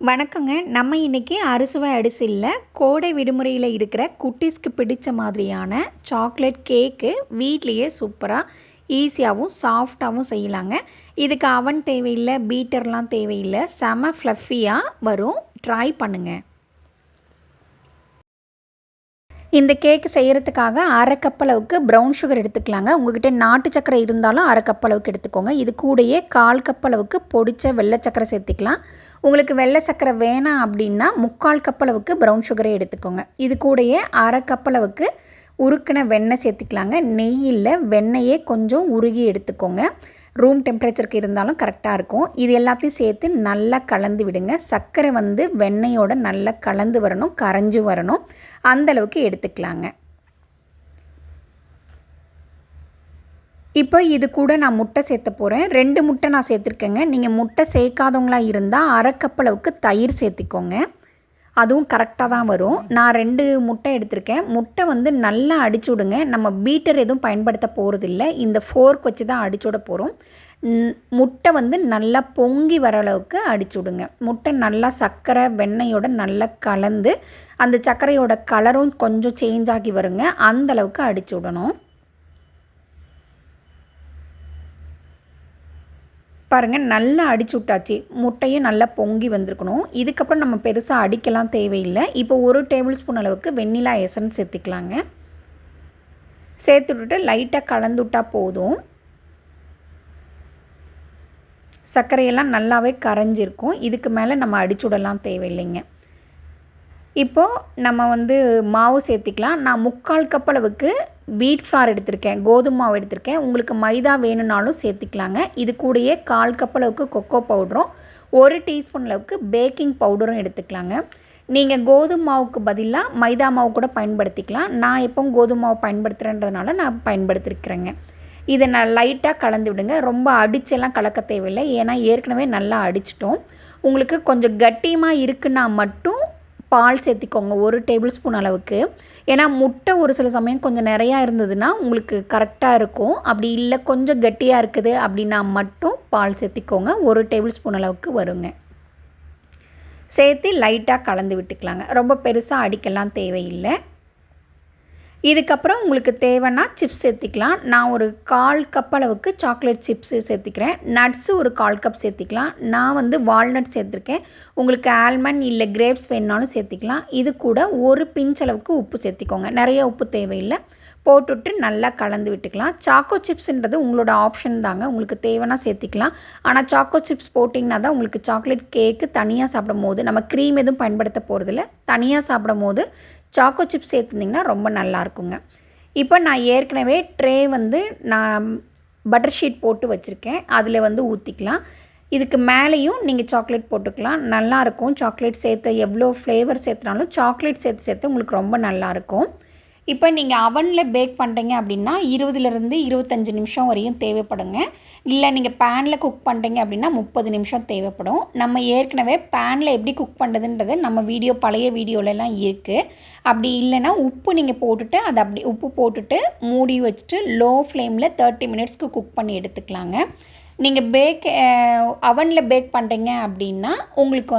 வணக்கங்க. நம்ம இன்றைக்கி அறுசுவை அரிசியில் கோடை விடுமுறையில் இருக்கிற குட்டீஸ்க்கு பிடித்த மாதிரியான சாக்லேட் கேக்கு வீட்லேயே சூப்பராக ஈஸியாகவும் சாஃப்டாகவும் செய்யலாங்க. இதுக்கு அவன் தேவையில்லை, பீட்டர்லாம் தேவையில்லை, செம ஃப்ளஃபியாக வரும். ட்ரை பண்ணுங்கள். இந்த கேக்கு செய்கிறதுக்காக அரை கப் அளவுக்கு ப்ரௌன் சுகர் எடுத்துக்கலாங்க. உங்கள்கிட்ட நாட்டு சக்கரை இருந்தாலும் அரை கப் அளவுக்கு எடுத்துக்கோங்க. இது கூடயே 1/4 கப் அளவுக்கு பொடித்த வெள்ளை சக்கரை சேர்த்துக்கலாம். உங்களுக்கு வெள்ளை சக்கரை வேணாம் அப்படின்னா 3/4 கப் அளவுக்கு ப்ரௌன் சுகரே எடுத்துக்கோங்க. இது கூடயே அரை கப் அளவுக்கு உருக்கின வெண்ணெய் சேர்த்துக்கலாங்க. நெய்யில் வெண்ணெயே கொஞ்சம் உருகி எடுத்துக்கோங்க. ரூம் டெம்பரேச்சருக்கு இருந்தாலும் கரெக்டாக இருக்கும். இது எல்லாத்தையும் சேர்த்து நல்லா கலந்து விடுங்க. சர்க்கரை வெண்ணெயோடு நல்லா கலந்து வரணும், கரைஞ்சி வரணும், அந்தளவுக்கு எடுத்துக்கலாங்க. இப்போ இது கூட நான் முட்டை சேர்த்த போகிறேன். 2 முட்டை நான் சேர்த்துருக்கேங்க. நீங்கள் முட்டை சேர்க்காதவங்களாக இருந்தால் அரை கப் அளவுக்கு தயிர் சேர்த்திக்கோங்க. அதுவும் கரெக்டாக தான் வரும். நான் 2 முட்டை எடுத்திருக்கேன். முட்டை நல்லா அடிச்சு விடுங்க. நம்ம பீட்டர் எதுவும் பயன்படுத்த போகிறதில்ல. இந்த ஃபோர்க் வச்சு தான் அடிச்சு விட போகிறோம். முட்டை நல்லா பொங்கி வர அளவுக்கு அடிச்சு விடுங்க. முட்டை நல்லா சர்க்கரை வெண்ணெயோடு நல்லா கலந்து அந்த சர்க்கரையோட கலரும் கொஞ்சம் சேஞ்ச் ஆகி வருங்க. அந்தளவுக்கு அடிச்சு விடணும். பாருங்கள், நல்லா அடிச்சு விட்டாச்சு. முட்டையும் நல்லா பொங்கி வந்திருக்கணும். இதுக்கப்புறம் நம்ம பெருசாக அடிக்கலாம் தேவையில்லை. இப்போ 1 டேபிள் ஸ்பூன் அளவுக்கு வெண்ணிலா எசன்ஸ் சேர்த்துக்கலாங்க. சேர்த்து விட்டுட்டு லைட்டாக கலந்து விட்டால் போதும். சர்க்கரையெல்லாம் நல்லாவே கரைஞ்சிருக்கும். இதுக்கு மேலே நம்ம அடிச்சு விடலாம் தேவையில்லைங்க. இப்போது நம்ம மாவு சேர்த்திக்கலாம். நான் 3/4 கப் அளவுக்கு வீட் ஃப்ளார் எடுத்திருக்கேன், கோதுமை மாவு எடுத்திருக்கேன். உங்களுக்கு மைதா வேணும்னாலும் சேர்த்திக்கலாங்க. இது கூடயே 1/4 கப் அளவுக்கு கொக்கோ பவுடரும் 1 டீஸ்பூன் அளவுக்கு பேக்கிங் பவுடரும் எடுத்துக்கலாங்க. நீங்கள் கோதுமை மாவுக்கு பதிலாக மைதா மாவு கூட பயன்படுத்திக்கலாம். நான் எப்போவும் கோதுமை மாவு பயன்படுத்துகிறேன்றதுனால நான் பயன்படுத்திருக்கிறேங்க. இதை நான் லைட்டாக கலந்து விடுங்க. ரொம்ப அடிச்செல்லாம் கலக்க தேவையில்லை, ஏன்னா ஏற்கனவே நல்லா அடிச்சிட்டோம். உங்களுக்கு கொஞ்சம் கட்டியமாக இருக்குன்னா மட்டும் பால் சேர்த்திக்கோங்க, 1 டேபிள் ஸ்பூன் அளவுக்கு. ஏன்னா முட்டை ஒரு சில சமயம் கொஞ்சம் நிறையா இருந்ததுன்னா உங்களுக்கு கரெக்டாக இருக்கும். அப்படி இல்லை கொஞ்சம் கட்டியாக இருக்குது அப்படின்னா மட்டும் பால் சேர்த்திக்கோங்க. 1 டேபிள் ஸ்பூன் அளவுக்கு வருங்க. சேர்த்து லைட்டாக கலந்து விட்டுக்கலாங்க. ரொம்ப பெருசாக அடிக்கலாம் தேவையில்லை. இதுக்கப்புறம் உங்களுக்கு தேவைன்னா சிப்ஸ் சேர்த்திக்கலாம். நான் ஒரு 1/4 கப் அளவுக்கு சாக்லேட் சிப்ஸு சேர்த்திக்கிறேன். நட்ஸு ஒரு 1/4 கப் சேர்த்திக்கலாம். நான் வால்நட் சேர்த்துருக்கேன். உங்களுக்கு ஆல்மண்ட் இல்லை கிரேப்ஸ் வேணுனாலும் சேர்த்திக்கலாம். இது கூட ஒரு பிஞ்ச் அளவுக்கு உப்பு சேர்த்திக்கோங்க. நிறைய உப்பு தேவையில்லை. போட்டுவிட்டு நல்லா கலந்து விட்டுக்கலாம். சாக்கோ சிப்ஸுன்றது உங்களோட ஆப்ஷன் தாங்க. உங்களுக்கு தேவைன்னா சேர்த்திக்கலாம். ஆனால் சாக்கோ சிப்ஸ் போட்டிங்கன்னா தான் உங்களுக்கு சாக்லேட் கேக்கு தனியாக சாப்பிடும் போது, நம்ம க்ரீம் எதுவும் பயன்படுத்த போகிறதில்ல, தனியாக சாப்பிடும் போது சாக்கோ சிப்ஸ் சேர்த்துருந்திங்கன்னா ரொம்ப நல்லாயிருக்குங்க. இப்போ நான் ஏற்கனவே ட்ரே நான் பட்டர் ஷீட் போட்டு வச்சுருக்கேன். அதில் ஊற்றிக்கலாம். இதுக்கு மேலேயும் நீங்கள் சாக்லேட் போட்டுக்கலாம். நல்லாயிருக்கும். சாக்லேட் சேர்த்து எவ்வளோ ஃப்ளேவர் சேர்த்துனாலும் சாக்லேட் சேர்த்து உங்களுக்கு ரொம்ப நல்லாயிருக்கும். இப்போ நீங்கள் அவனில் பேக் பண்ணுறீங்க அப்படின்னா 20லேருந்து 25 நிமிஷம் வரையும் தேவைப்படுங்க. இல்லை நீங்கள் பேனில் குக் பண்ணுறீங்க அப்படின்னா 30 நிமிஷம் தேவைப்படும். நம்ம ஏற்கனவே பேனில் எப்படி குக் பண்ணுறதுன்றது நம்ம பழைய வீடியோலலாம் இருக்குது. அப்படி இல்லைன்னா உப்பு நீங்கள் போட்டுட்டு அதை அப்படி உப்பு போட்டுட்டு மூடி வச்சுட்டு லோ ஃப்ளேமில் 30 மினிட்ஸ்க்கு குக் பண்ணி எடுத்துக்கலாங்க. நீங்கள் அவனில் பேக் பண்ணுறீங்க அப்படின்னா உங்களுக்கு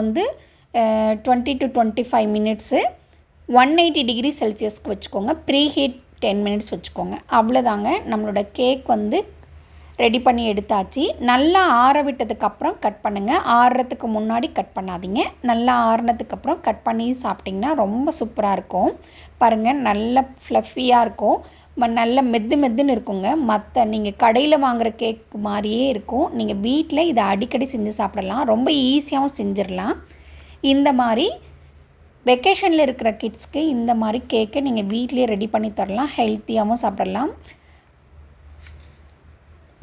20 to 25 மினிட்ஸு 180 டிகிரி செல்சியஸ்க்கு வச்சுக்கோங்க. ப்ரீ ஹீட் 10 மினிட்ஸ் வச்சுக்கோங்க. அவ்வளோதாங்க. நம்மளோட கேக் ரெடி பண்ணி எடுத்தாச்சு. நல்லா ஆற விட்டதுக்கப்புறம் கட் பண்ணுங்கள். ஆறுறதுக்கு முன்னாடி கட் பண்ணாதீங்க. நல்லா ஆறுனதுக்கப்புறம் கட் பண்ணி சாப்பிட்டிங்கன்னா ரொம்ப சூப்பராக இருக்கும். பாருங்கள், நல்ல ஃப்ளஃபியாக இருக்கும். நல்ல மெத்துன்னு இருக்குங்க. மற்ற நீங்கள் கடையில் வாங்குகிற கேக் மாதிரியே இருக்கும். நீங்கள் வீட்டில் இதை அடிக்கடி செஞ்சு சாப்பிடலாம். ரொம்ப ஈஸியாகவும் செஞ்சிடலாம். இந்த மாதிரி வெக்கேஷனில் இருக்கிற கிட்ஸ்க்கு இந்த மாதிரி கேக்கை நீங்கள் வீட்டிலே ரெடி பண்ணி தரலாம். ஹெல்த்தியாகவும் சாப்பிடலாம்.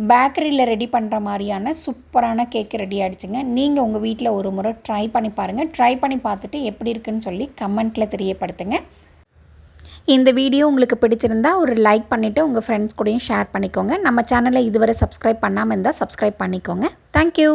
பேக்கரியில் ரெடி பண்ணுற மாதிரியான சூப்பரான கேக்கு ரெடி ஆகிடுச்சுங்க. நீங்கள் உங்கள் வீட்டில் ஒரு முறை ட்ரை பண்ணி பாருங்கள். ட்ரை பண்ணி பார்த்துட்டு எப்படி இருக்குன்னு சொல்லி கமெண்ட்டில் தெரியப்படுத்துங்க. இந்த வீடியோ உங்களுக்கு பிடிச்சிருந்தா ஒரு லைக் பண்ணிவிட்டு உங்கள் ஃப்ரெண்ட்ஸ் கூடயும் ஷேர் பண்ணிக்கோங்க. நம்ம சேனலை இதுவரை சப்ஸ்கிரைப் பண்ணாமல் இருந்தால் சப்ஸ்கிரைப் பண்ணிக்கோங்க. தேங்க்யூ.